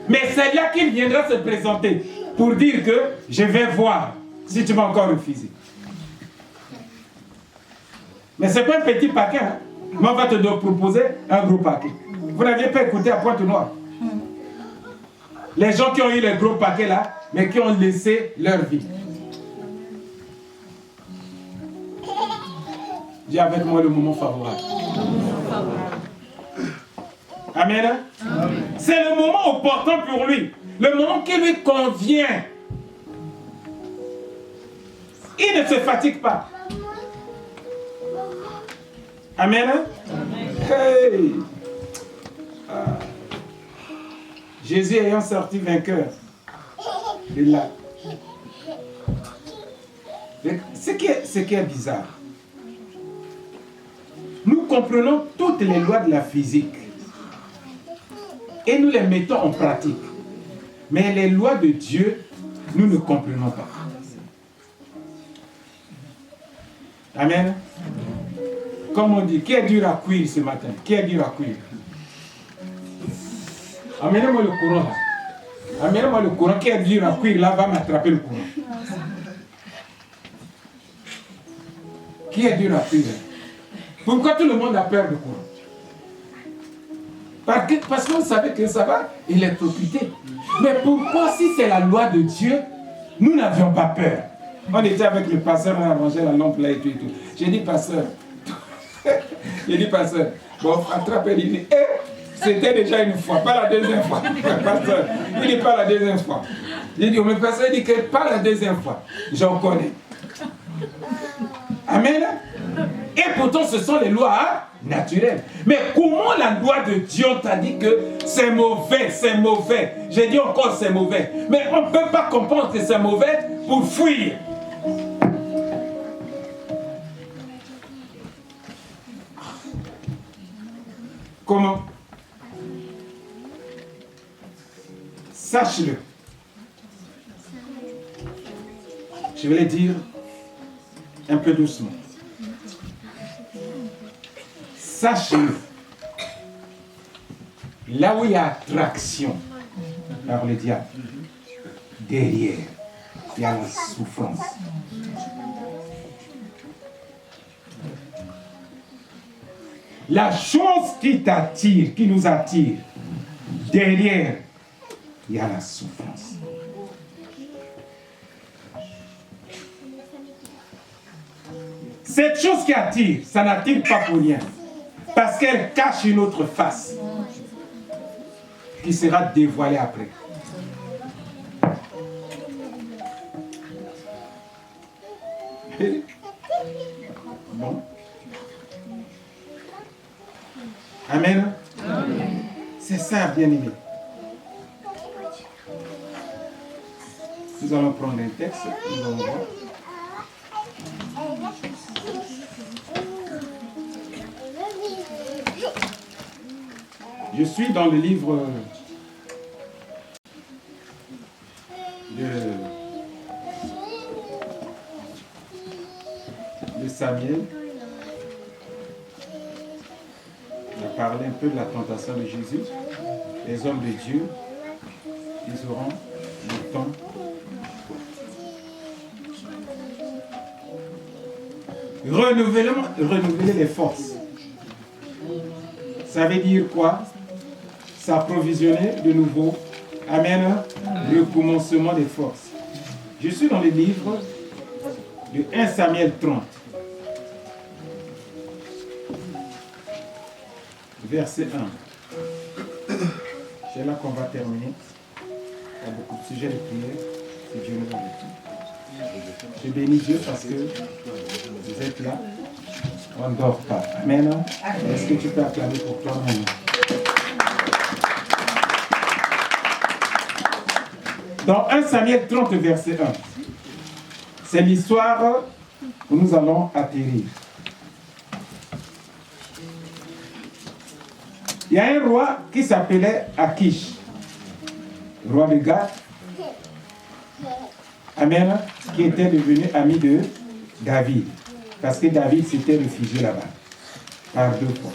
Mais c'est là qu'il viendra se présenter pour dire que je vais voir si tu vas encore refuser. Mais ce n'est pas un petit paquet. Hein? Moi, on va te proposer un gros paquet. Vous n'aviez pas écouté à Pointe-Noire. Les gens qui ont eu les gros paquets là, mais qui ont laissé leur vie. Dis avec moi le moment favorable. Amen. C'est le moment opportun pour lui. Le moment qui lui convient. Il ne se fatigue pas. Amen. Hey. Jésus ayant sorti vainqueur de là. Ce qui est bizarre. Nous comprenons toutes les lois de la physique et nous les mettons en pratique. Mais les lois de Dieu, nous ne comprenons pas. Amen. Comme on dit, qui est dur à cuire ce matin? Qui est dur à cuire? Amenez-moi le courant là. Amenez-moi le courant. Qui est dur à cuire là va m'attraper le courant. Qui est dur à cuire? Pourquoi tout le monde a peur du courant? Parce que vous savez que ça va électrocuter. Mais pourquoi, si c'est la loi de Dieu, nous n'avions pas peur? On était avec le pasteur, on a rangé la lampe là et tout et tout. J'ai dit, pasteur, Il dit, pasteur, bon, attrapez, il dit, c'était déjà une fois, pas la deuxième fois. Pasteur, il dit pas la deuxième fois. Il dit, mais pasteur, il dit que pas la deuxième fois. J'en connais. Amen. Et pourtant, ce sont les lois naturelles. Mais comment la loi de Dieu t'a dit que c'est mauvais, c'est mauvais? J'ai dit encore c'est mauvais. Mais on ne peut pas comprendre que c'est mauvais pour fuir. Comment? Sache-le. Je vais le dire un peu doucement. Sache-le. Là où il y a attraction par le diable, derrière, il y a la souffrance. La chose qui t'attire, qui nous attire, derrière, il y a la souffrance. Cette chose qui attire, ça n'attire pas pour rien. Parce qu'elle cache une autre face qui sera dévoilée après. Bon. Amen. Amen. C'est ça, bien-aimé. Nous allons prendre un texte, nous allons voir. Je suis dans le livre de Samuel. On a parlé un peu de la tentation de Jésus. Les hommes de Dieu, ils auront le temps. Renouveler les forces. Ça veut dire quoi? S'approvisionner de nouveau. Amen. Le commencement des forces. Je suis dans le livre de 1 Samuel 30. Verset 1. C'est là qu'on va terminer. Il y a beaucoup de sujets de prière. Si Dieu nous permet. Je bénis Dieu parce que vous êtes là. On ne dort pas. Amen. Est-ce que tu peux acclamer pour toi-même? Dans 1 Samuel 30, verset 1, c'est l'histoire où nous allons atterrir. Il y a un roi qui s'appelait Akish, roi de Gath. Amen. Qui était devenu ami de David. Parce que David s'était réfugié là-bas. Par 2 fois.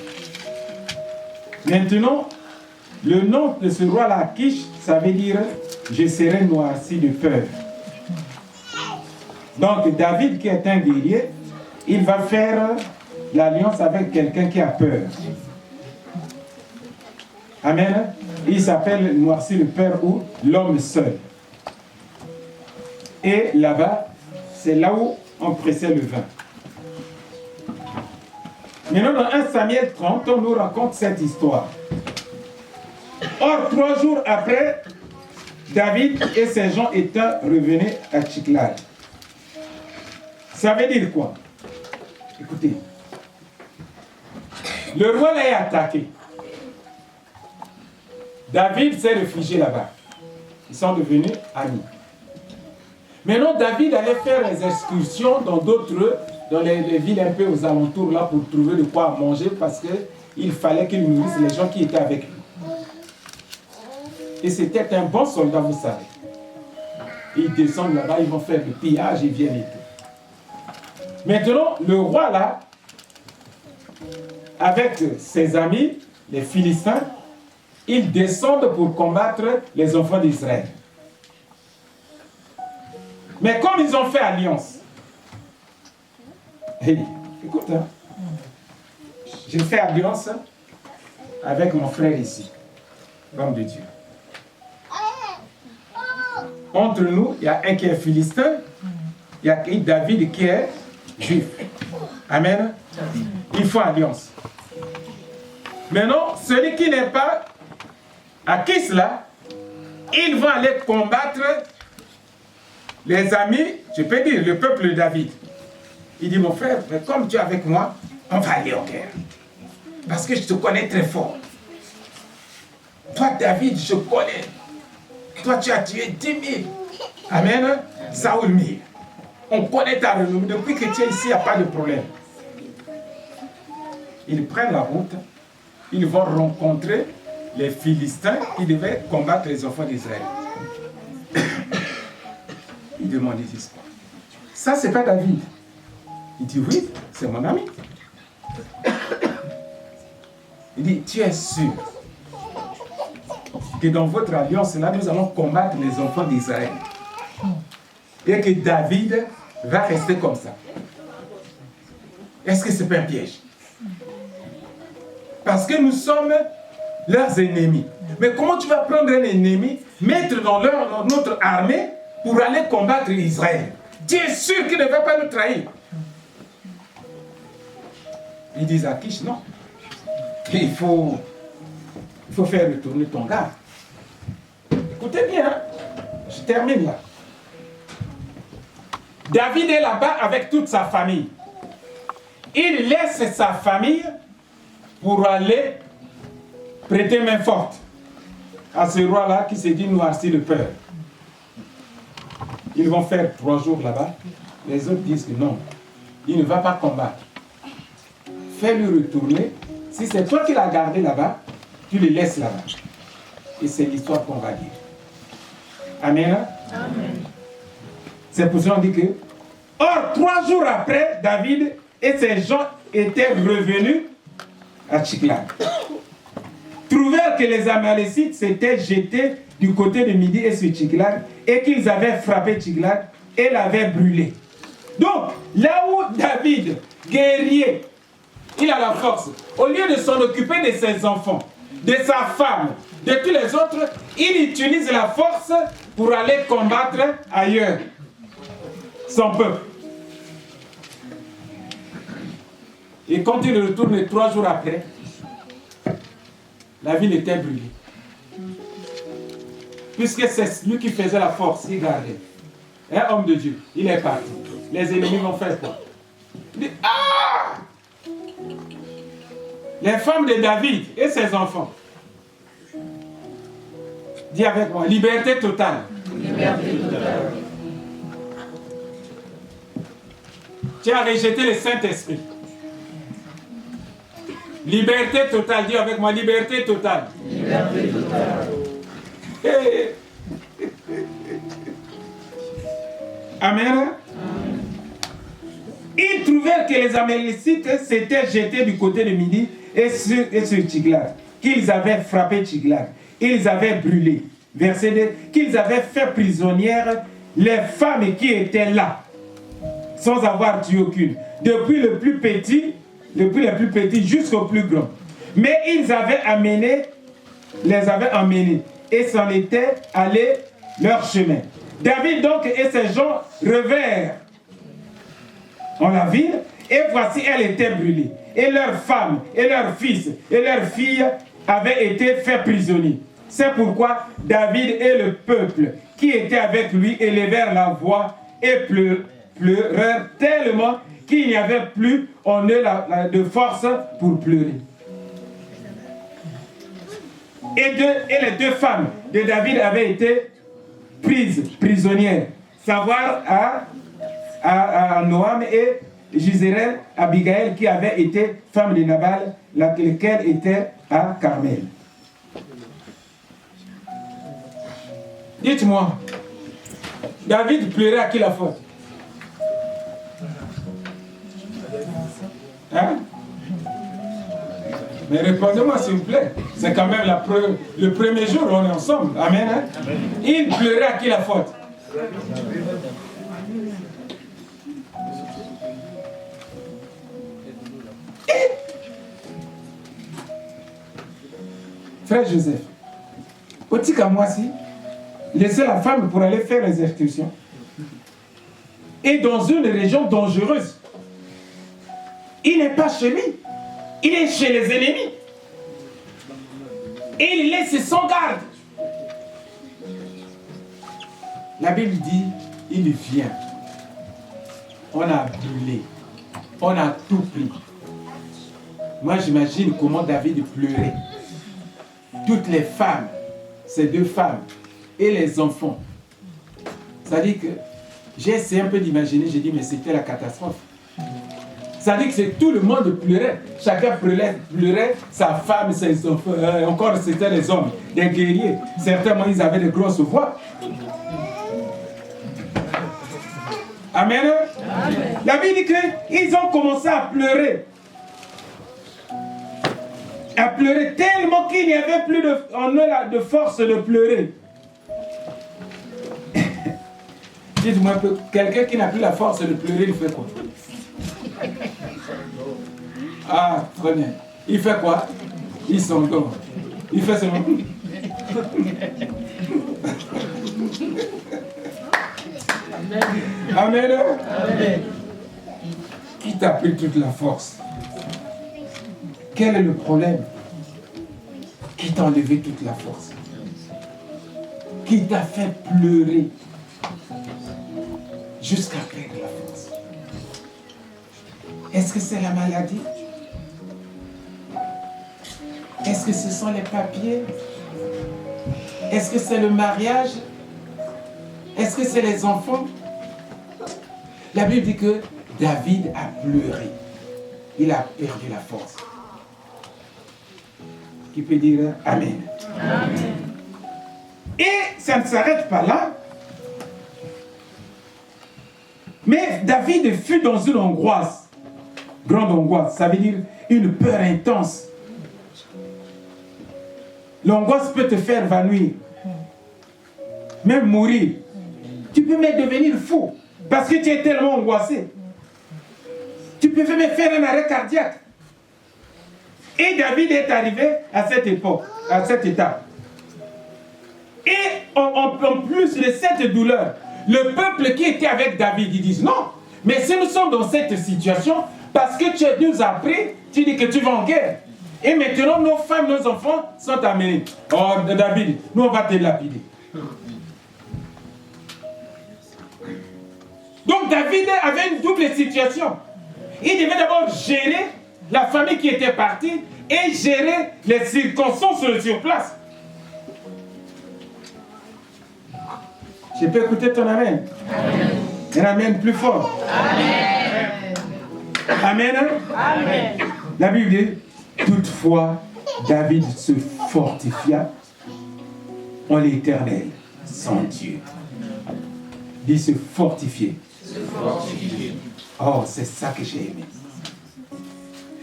Maintenant, le nom de ce roi-là, Akish, ça veut dire « Je serai noirci de peur ». Donc, David, qui est un guerrier, il va faire l'alliance avec quelqu'un qui a peur. Amen. Il s'appelle noirci de peur ou l'homme seul. Et là-bas, c'est là où on pressait le vin. Maintenant, dans 1 Samuel 30, on nous raconte cette histoire. Or, 3 jours après, David et ses gens étaient revenus à Tchiklag. Ça veut dire quoi? Écoutez. Le roi l'a attaqué. David s'est réfugié là-bas. Ils sont devenus amis. Maintenant, David allait faire des excursions dans les villes un peu aux alentours là pour trouver de quoi manger parce qu'il fallait qu'il nourrisse les gens qui étaient avec lui. Et c'était un bon soldat, vous savez. Ils descendent là-bas, ils vont faire du pillage, ils viennent et tout. Maintenant, le roi là, avec ses amis, les Philistins, ils descendent pour combattre les enfants d'Israël. Mais comme ils ont fait alliance, hey, écoute, hein, j'ai fait alliance avec mon frère ici, l'homme de Dieu. Entre nous, il y a un qui est philistin, il y a David qui est juif. Amen. Ils font alliance. Maintenant, celui qui n'est pas à Kis là, ils vont aller combattre les amis, je peux dire, le peuple de David. Il dit, mon frère, mais comme tu es avec moi, on va aller au guerre. Parce que je te connais très fort. Toi, David, je connais. Toi, tu as tué 10 000. Amen. Saoul 1000. On connaît ta renommée. Depuis que tu es ici, il n'y a pas de problème. Ils prennent la route. Ils vont rencontrer les Philistins qui devaient combattre les enfants d'Israël. Ils demandent, ils disent quoi? Ça, c'est pas David. Il dit, oui, c'est mon ami. Il dit, tu es sûr que dans votre alliance, là, nous allons combattre les enfants d'Israël. Et que David va rester comme ça. Est-ce que ce n'est pas un piège? Parce que nous sommes leurs ennemis. Mais comment tu vas prendre un ennemi, mettre dans notre armée pour aller combattre Israël? Tu es sûr qu'il ne va pas nous trahir? Ils disent à Kish, non. Il faut faire retourner ton gars. Écoutez bien, hein? Je termine là. David est là-bas avec toute sa famille. Il laisse sa famille pour aller prêter main forte à ce roi-là qui s'est dit noirci de peur. Ils vont faire 3 jours là-bas. Les autres disent que non, il ne va pas combattre. Fais-le retourner. Si c'est toi qui l'as gardé là-bas, tu le laisses là-bas. Et c'est l'histoire qu'on va dire. Amen. Amen. C'est pour ça qu'on dit que, or, 3 jours après, David et ses gens étaient revenus à Tchiklag. Trouvèrent que les Amalécites s'étaient jetés du côté de Midi et sur Tchiklag et qu'ils avaient frappé Tchiklag et l'avaient brûlé. Donc, là où David, guerrier, il a la force, au lieu de s'en occuper de ses enfants, de sa femme, de tous les autres, il utilise la force pour aller combattre ailleurs son peuple. Et quand il retourne 3 jours après, la ville était brûlée. Puisque c'est lui qui faisait la force, il gardait. Un homme de Dieu, il est parti. Les ennemis vont faire quoi? Il dit, ah! Les femmes de David et ses enfants. Dis avec moi, liberté totale. Liberté totale. Tu as rejeté le Saint-Esprit. Liberté totale. Dis avec moi, liberté totale. Liberté totale. Hey. Amen. Ils trouvèrent que les Amalécites s'étaient jetés du côté de Midi et sur Tchiklag, qu'ils avaient frappé Tchiklag, ils avaient brûlé. Verset 2, qu'ils avaient fait prisonnières les femmes qui étaient là, sans avoir tué aucune, depuis le plus petit jusqu'au plus grand. Mais ils les avaient emmenés et s'en étaient allés leur chemin. David donc et ses gens revinrent en la ville, et voici elle était brûlée. Et leurs femmes, et leurs fils, et leurs filles avaient été faits prisonniers. C'est pourquoi David et le peuple qui était avec lui élevèrent la voix et pleurèrent tellement qu'il n'y avait plus en eux de force pour pleurer. Et les 2 femmes de David avaient été prises prisonnières, savoir à Noam et Jizérel, Abigail, qui avait été femme de Nabal, laquelle était à Carmel. Dites-moi, David pleurait à qui la faute? Hein? Mais répondez-moi s'il vous plaît. C'est quand même le premier jour où on est ensemble. Amen. Hein? Amen. Il pleurait à qui la faute? Frère Joseph, au-dessus qu'à moi si, laissez la femme pour aller faire les excursions. Et dans une région dangereuse. Il n'est pas chez lui. Il est chez les ennemis. Et il laisse sans garde. La Bible dit, il vient. On a brûlé. On a tout pris. Moi, j'imagine comment David pleurait. Toutes les femmes, ces deux femmes, et les enfants. Ça dit que, j'ai essayé un peu d'imaginer, j'ai dit, mais c'était la catastrophe. Ça dit que tout le monde pleurait. Chacun pleurait, sa femme, ses enfants. Encore, c'était les hommes, des guerriers. Certainement, ils avaient de grosses voix. Amen. Amen. La Bible dit qu'ils ont commencé à pleurer. À pleurer tellement qu'il n'y avait plus en eux de force de pleurer. Dites-moi un peu, quelqu'un qui n'a plus la force de pleurer, il fait quoi? Ah, très bien. Il fait quoi? Il s'endort. Il fait seulement... Amen. Amen. Qui t'a pris toute la force? Quel est le problème? Qui t'a enlevé toute la force? Qui t'a fait pleurer jusqu'à perdre la force? Est-ce que c'est la maladie? Est-ce que ce sont les papiers? Est-ce que c'est le mariage? Est-ce que c'est les enfants? La Bible dit que David a pleuré. Il a perdu la force. Qui peut dire Amen. Amen. Et ça ne s'arrête pas là. Mais David fut dans une angoisse. Grande angoisse. Ça veut dire une peur intense. L'angoisse peut te faire évanouir. Même mourir. Tu peux même devenir fou. Parce que tu es tellement angoissé. Tu peux même faire un arrêt cardiaque. Et David est arrivé à cette époque, à cet état. Et en plus de cette douleur, le peuple qui était avec David, ils disent non, mais si nous sommes dans cette situation, parce que tu nous as pris, tu dis que tu vas en guerre. Et maintenant, nos femmes, nos enfants sont amenés. Oh, David, nous on va te lapider. Donc David avait une double situation. Il devait d'abord gérer la famille qui était partie et gérer les circonstances sur place. Je peux écouter ton amen? Amen. Un amen plus fort. Amen. Amen. Amen. La Bible dit, toutefois, David se fortifia en l'Éternel, son Dieu. Il se fortifier. Oh, c'est ça que j'ai aimé.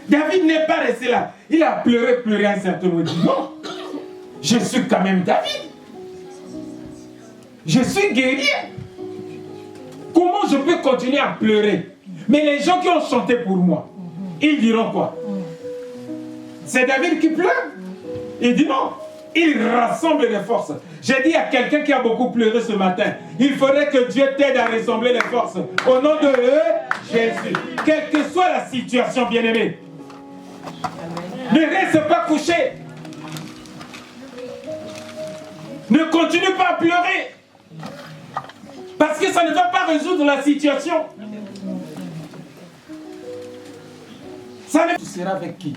David n'est pas resté là. Il a pleuré un certain moment. Il dit non, je suis quand même David. Je suis guerrier. Comment je peux continuer à pleurer? Mais les gens qui ont chanté pour moi, ils diront quoi? C'est David qui pleure? Il dit non. Il rassemble les forces. J'ai dit à quelqu'un qui a beaucoup pleuré ce matin, il faudrait que Dieu t'aide à rassembler les forces. Au nom de Jésus. Quelle que soit la situation, bien-aimé. Ne reste pas couché. Ne continue pas à pleurer. Parce que ça ne va pas résoudre la situation. Ça ne... Tu seras avec qui?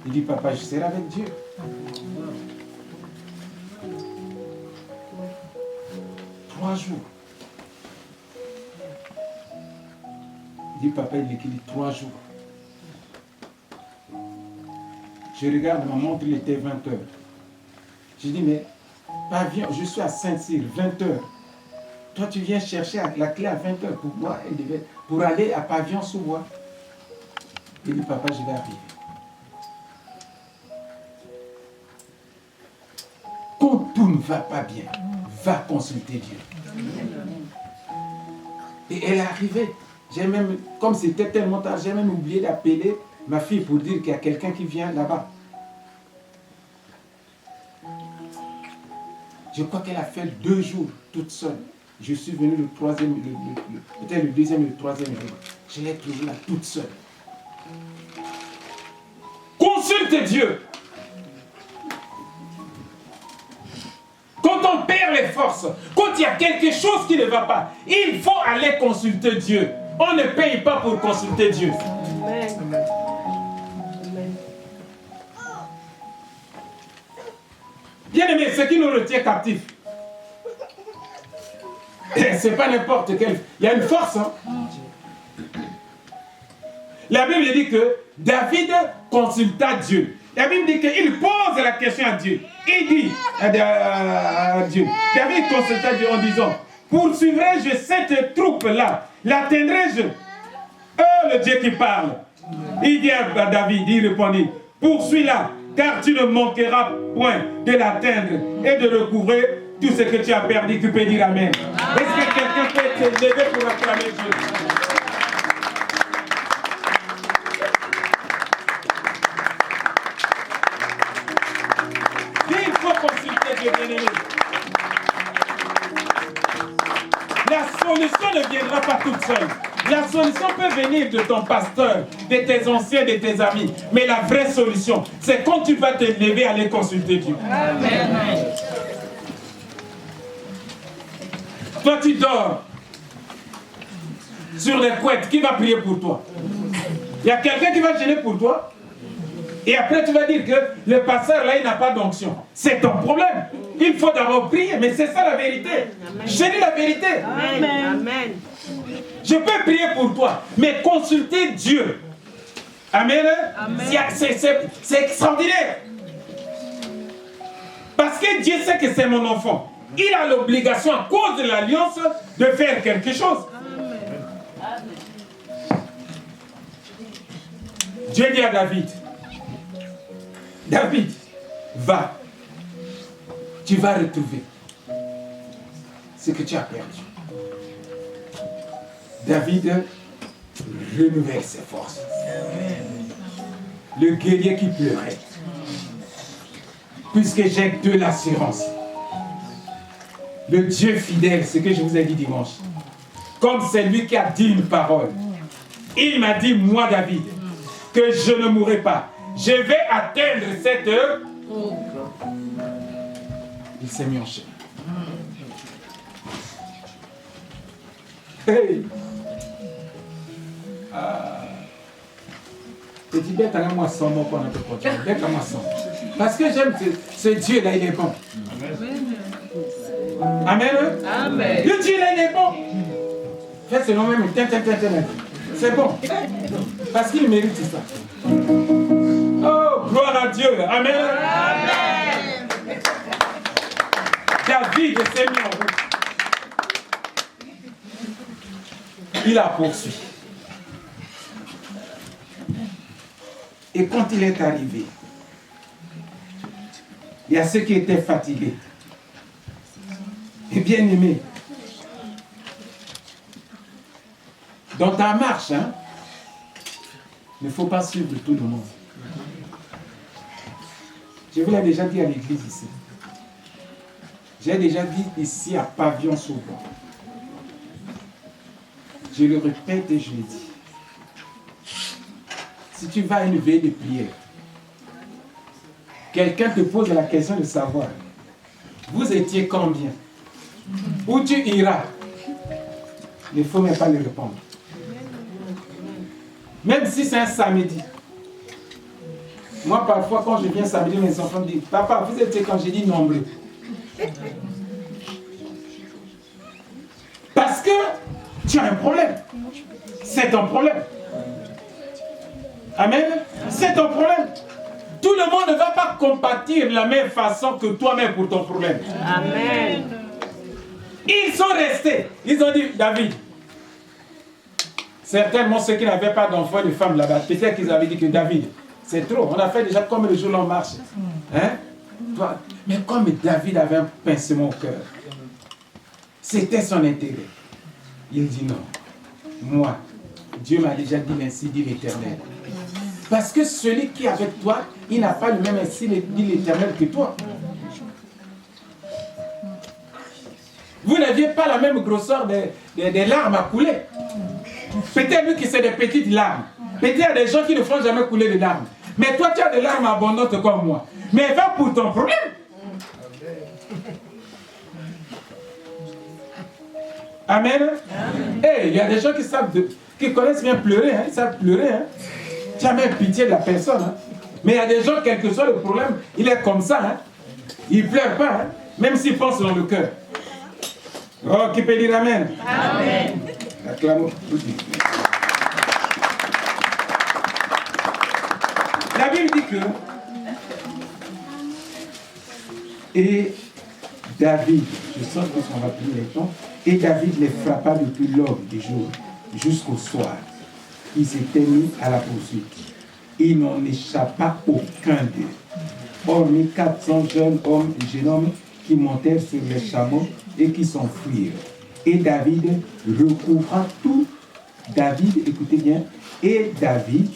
Il dit, papa, je serai avec Dieu. Trois jours. Il dit, papa, il dit 3 jours. Je regarde ma montre, il était 20 heures. Je dis, mais pavillon, je suis à Saint-Cyr, 20 heures. Toi, tu viens chercher la clé à 20 heures. Pour moi, pour aller à Pavillon-sous-Bois. Il dit, papa, je vais arriver. Quand tout ne va pas bien, va consulter Dieu. Et elle est arrivée. J'ai même, comme c'était tellement tard, j'ai même oublié d'appeler ma fille pour dire qu'il y a quelqu'un qui vient là-bas. Je crois qu'elle a fait 2 jours toute seule. Je suis venu le troisième, peut-être le deuxième et le troisième jour. Je l'ai trouvée là toute seule. consulte Dieu. Quand on perd les forces, quand il y a quelque chose qui ne va pas, il faut aller consulter Dieu. On ne paye pas pour consulter Dieu. Amen. Bien aimé, ce qui nous retient captifs, c'est pas n'importe quel. Il y a une force. Hein? La Bible dit que David consulta Dieu. La Bible dit qu'il pose la question à Dieu. Il dit à Dieu, David consulta Dieu en disant, poursuivrai-je cette troupe-là? L'atteindrai-je? Le Dieu qui parle. Il dit à David, il répondit, poursuis-la, car tu ne manqueras point de l'atteindre et de recouvrer tout ce que tu as perdu. Tu peux dire Amen. Est-ce que quelqu'un peut se lever pour acclamer Dieu? Il faut consulter Dieu, bien-aimé. La solution ne viendra pas toute seule. La solution peut venir de ton pasteur, de tes anciens, de tes amis. Mais la vraie solution, c'est quand tu vas te lever à aller consulter Dieu. Amen. Toi, tu dors sur les couettes. Qui va prier pour toi? Il y a quelqu'un qui va gêner pour toi. Et après, tu vas dire que le pasteur, là, il n'a pas d'onction. C'est ton problème. Il faut d'abord prier, mais c'est ça la vérité. Je dis la vérité. Amen. Amen. Je peux prier pour toi, mais consulter Dieu. Amen. C'est extraordinaire. Parce que Dieu sait que c'est mon enfant. Il a l'obligation, à cause de l'alliance, de faire quelque chose. Amen. Dieu dit à David, David, va. Tu vas retrouver ce que tu as perdu. David renouvelle ses forces. Le guerrier qui pleurait. Puisque j'ai de l'assurance. Le Dieu fidèle, ce que je vous ai dit dimanche. Comme c'est lui qui a dit une parole. Il m'a dit, moi David, que je ne mourrai pas. Je vais atteindre cette heure. Il s'est mis en chaîne. Hey. Petit bête à moi sans mot qu'on a fait. Bête à moi sans. Parce que j'aime ce Dieu là, il est bon. Amen. Amen. Le Dieu là, il est bon. Fais ce nom même. C'est bon. Parce qu'il mérite ça. Oh, gloire à Dieu. Amen. Amen. David s'est mis en route. Il a poursuivi. Et quand il est arrivé, il y a ceux qui étaient fatigués. Et bien aimés, dans ta marche, hein, il ne faut pas suivre tout le monde. Je vous l'ai déjà dit à l'église ici. J'ai déjà dit ici à Pavillon-sur-Bois. Je le répète et je le dis. Si tu vas à une veille de prière, quelqu'un te pose la question de savoir, vous étiez combien? Où tu iras? Il ne faut même pas lui répondre. Même si c'est un samedi. Moi, parfois, quand je viens samedi, mes enfants me disent, papa, vous étiez quand j'ai dit nombreux. Parce que tu as un problème. C'est ton problème. Amen. C'est ton problème. Tout le monde ne va pas compatir de la même façon que toi-même pour ton problème. Amen. Ils sont restés. Ils ont dit, David, certainement ceux qui n'avaient pas d'enfants et de femmes là-bas, peut-être qu'ils avaient dit que David, c'est trop. On a fait déjà comme le jour où on marche. Hein? Mais comme David avait un pincement au cœur, c'était son intérêt. Il dit non. Moi, Dieu m'a déjà dit ainsi, dit l'Éternel. Parce que celui qui est avec toi, il n'a pas le même ainsi, dit l'Éternel que toi. Vous n'aviez pas la même grosseur des larmes à couler. Peut-être lui qui c'est des petites larmes. Peut-être il y a des gens qui ne font jamais couler de larmes. Mais toi, tu as des larmes abondantes comme moi. Mais va pour ton problème. Amen. Eh, il y a des gens qui connaissent bien pleurer, hein, ils savent pleurer. Hein. Tu as même pitié de la personne. Hein. Mais il y a des gens, quel que soit le problème, il est comme ça. Hein. Il ne pleure pas, hein, même s'il pense dans le cœur. Oh, qui peut dire Amen? Amen. Acclamons. La Bible dit que et David, je sens qu'on va plus les temps, et David les frappa depuis l'aube du jour jusqu'au soir. Il s'était mis à la poursuite. Il n'en échappa aucun d'eux. Hormis 400 jeunes hommes qui montèrent sur les chameaux et qui s'enfuirent. Et David recouvra tout. David, écoutez bien, et David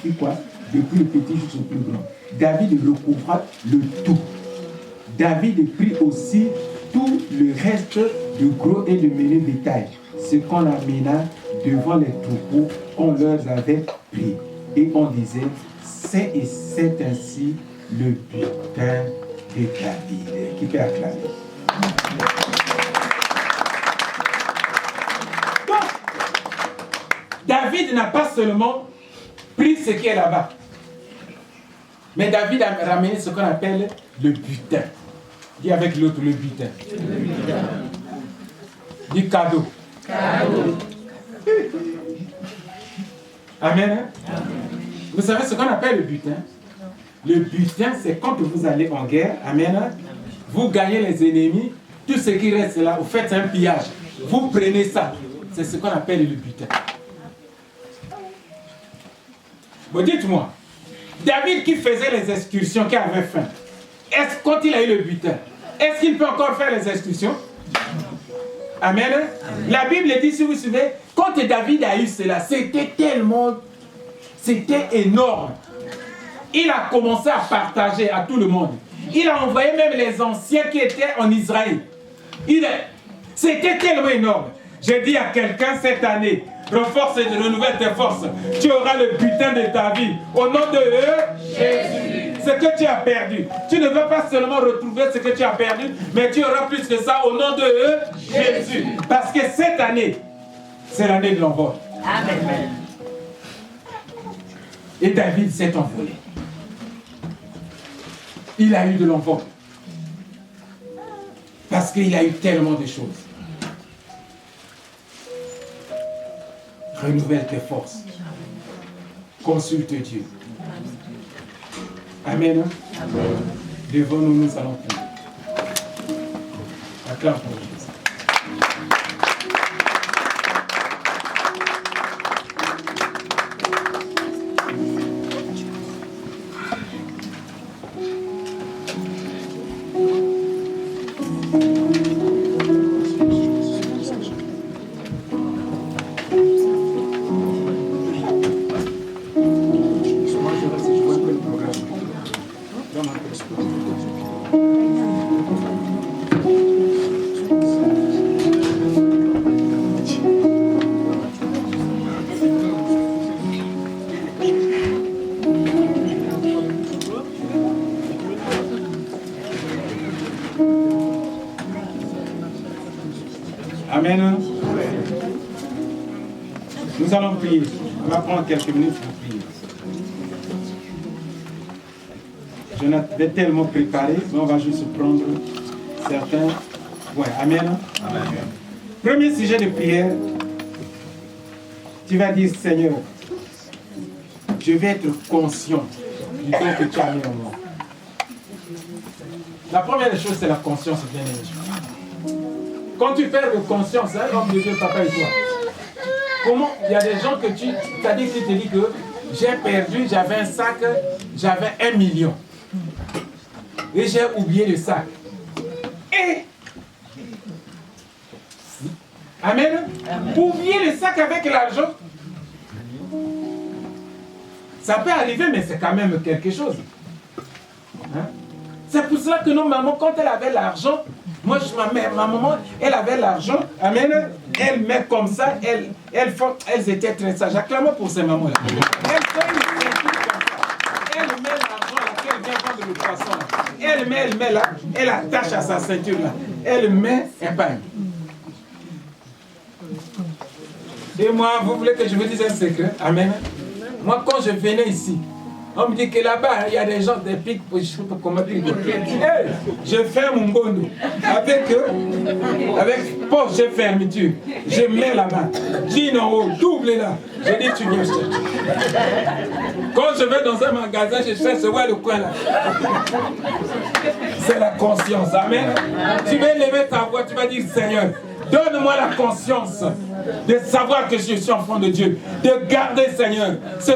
fit quoi? Depuis le petit jusqu'au plus grand. David recouvra le tout. David prit aussi tout le reste de gros et de mêlé bétail, ce qu'on amena devant les troupeaux qu'on leur avait pris. Et on disait, c'est ainsi le butin de David. Qui peut acclamer? Donc, David n'a pas seulement pris ce qui est là-bas, mais David a ramené ce qu'on appelle le butin. Dis avec l'autre, le butin. Du cadeau. Cadeau. Amen. Amen. Vous savez ce qu'on appelle le butin? Le butin, c'est quand vous allez en guerre. Amen. Vous gagnez les ennemis. Tout ce qui reste là, vous faites un pillage. Vous prenez ça. C'est ce qu'on appelle le butin. Bon, dites-moi, David qui faisait les excursions, qui avait faim, est-ce quand il a eu le butin, est-ce qu'il peut encore faire les excursions? Amen. Amen. La Bible dit, si vous suivez, quand David a eu cela, c'était énorme. Il a commencé à partager à tout le monde. Il a envoyé même les anciens qui étaient en Israël. C'était tellement énorme. J'ai dit à quelqu'un cette année, renforce et renouvelle tes forces. Tu auras le butin de ta vie. Au nom de Jésus. Ce que tu as perdu. Tu ne vas pas seulement retrouver ce que tu as perdu, mais tu auras plus que ça au nom de Jésus. Parce que cette année, c'est l'année de l'envol. Amen. Et David s'est envolé. Il a eu de l'envol. Parce qu'il a eu tellement de choses. Renouvelle tes forces. Consulte Dieu. Amen. Amen. Devant nous, nous allons prier. Acclame pour Jésus. Amen. Nous allons prier. On va prendre quelques minutes pour prier. Je n'avais tellement préparé, mais on va juste prendre certains. Ouais, amen. Amen. Premier sujet de prière. Tu vas dire, Seigneur, je vais être conscient du don que tu as mis en moi. La première des choses, c'est la conscience, bien aimé. Quand tu perds de conscience, hein, l'homme de Dieu, papa et toi, comment il y a des gens que tu as dit, tu te dis que j'ai perdu, j'avais un sac, j'avais 1 million. Et j'ai oublié le sac. Et Amen. Amen. Oublier le sac avec l'argent. Ça peut arriver, mais c'est quand même quelque chose. Hein? C'est pour cela que nos mamans, quand elles avaient l'argent, Moi, ma maman, elle avait l'argent. Amen. Elle met comme ça. Elles étaient très sages. Acclamons pour ces mamans-là. Elle fait une ceinture comme ça. Elle met l'argent là, qu'elle vient vendre le poisson là. Elle met là. Elle attache à sa ceinture là. Elle met un pain. Et moi, vous voulez que je vous dise un secret? Amen. Moi, quand je venais ici, on me dit que là-bas, il y a des gens, des pics, je ne sais pas comment dire. Hey, je fais mon gondo. Avec porte, j'ai fermeture. Je mets là-bas. Jean en haut, double là. Je dis, tu viens chercher. Quand je vais dans un magasin, je cherche, où est le coin là? C'est la conscience. Amen. Tu vas lever ta voix, tu vas dire, Seigneur, donne-moi la conscience de savoir que je suis enfant de Dieu. De garder, Seigneur, ce